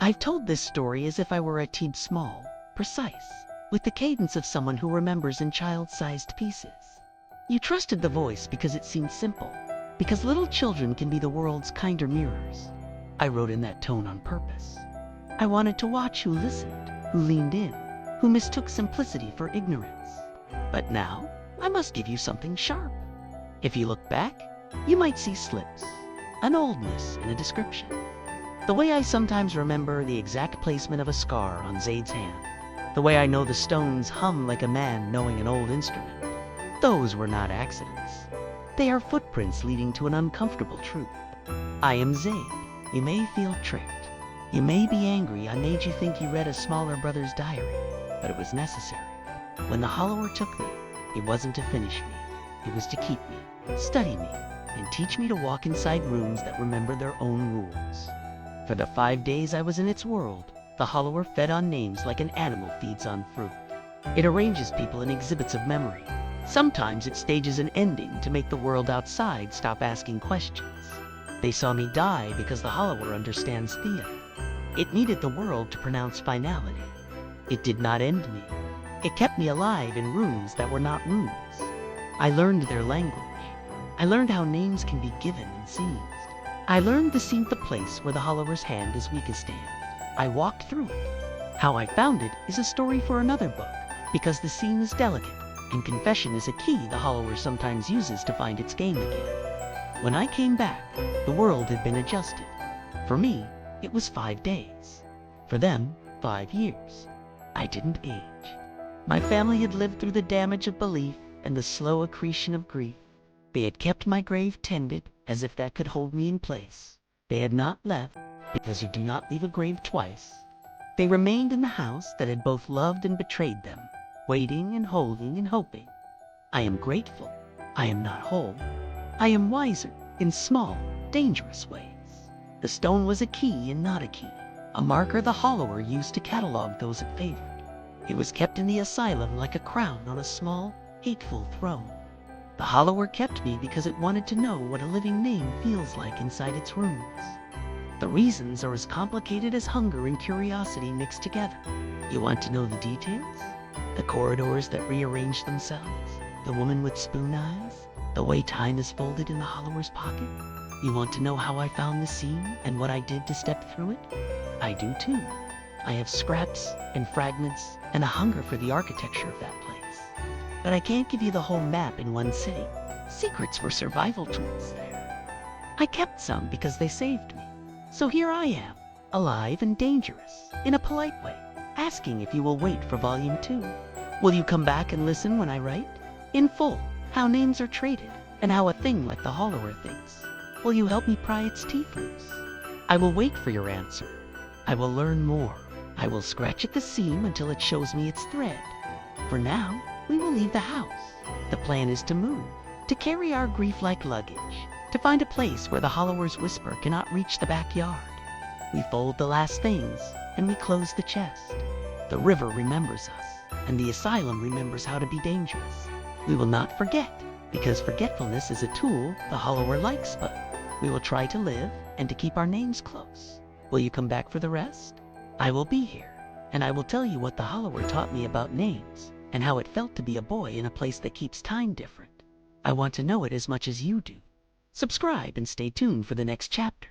I've told this story as if I were a teeb small, precise, with the cadence of someone who remembers in child-sized pieces. You trusted the voice because it seemed simple, because little children can be the world's kinder mirrors. I wrote in that tone on purpose. I wanted to watch who listened, who leaned in, who mistook simplicity for ignorance. But now, I must give you something sharp. If you look back, you might see slips, an oldness in a description. The way I sometimes remember the exact placement of a scar on Zaid's hand. The way I know the stones hum like a man knowing an old instrument. Those were not accidents. They are footprints leading to an uncomfortable truth. I am Zaid. You may feel tricked. You may be angry I made you think you read a smaller brother's diary, but it was necessary. When the Hollower took me, it wasn't to finish me. It was to keep me, study me, and teach me to walk inside rooms that remember their own rules. For the 5 days I was in its world, the Hollower fed on names like an animal feeds on fruit. It arranges people in exhibits of memory. Sometimes it stages an ending to make the world outside stop asking questions. They saw me die because the Hollower understands Thea. It needed the world to pronounce finality. It did not end me. It kept me alive in rooms that were not rooms. I learned their language. I learned how names can be given and seized. I learned the scene, the place where the Hollower's hand is weakest stand. I walked through it. How I found it is a story for another book, because the scene is delicate, and confession is a key the Hollower sometimes uses to find its game again. When I came back, the world had been adjusted. For me, it was 5 days. For them, 5 years. I didn't age. My family had lived through the damage of belief and the slow accretion of grief. They had kept my grave tended as if that could hold me in place. They had not left, because you do not leave a grave twice. They remained in the house that had both loved and betrayed them, waiting and holding and hoping. I am grateful. I am not whole. I am wiser in small, dangerous ways. The stone was a key and not a key, a marker the Hollower used to catalog those it favored. It was kept in the asylum like a crown on a small, hateful throne. The Hollower kept me because it wanted to know what a living name feels like inside its rooms. The reasons are as complicated as hunger and curiosity mixed together. You want to know the details? The corridors that rearrange themselves? The woman with spoon eyes? The way time is folded in the Hollower's pocket? You want to know how I found the scene and what I did to step through it? I do too. I have scraps and fragments and a hunger for the architecture of that place. But I can't give you the whole map in one sitting. Secrets were survival tools there. I kept some because they saved me. So here I am, alive and dangerous, in a polite way, asking if you will wait for Volume 2. Will you come back and listen when I write? In full, how names are traded, and how a thing like the Hollower thinks. Will you help me pry its teeth loose? I will wait for your answer. I will learn more. I will scratch at the seam until it shows me its thread. For now, we will leave the house. The plan is to move, to carry our grief like luggage, to find a place where the Hollower's whisper cannot reach the backyard. We fold the last things, and we close the chest. The river remembers us, and the asylum remembers how to be dangerous. We will not forget, because forgetfulness is a tool the Hollower likes, but we will try to live and to keep our names close. Will you come back for the rest? I will be here, and I will tell you what the Hollower taught me about names, and how it felt to be a boy in a place that keeps time different. I want to know it as much as you do. Subscribe and stay tuned for the next chapter.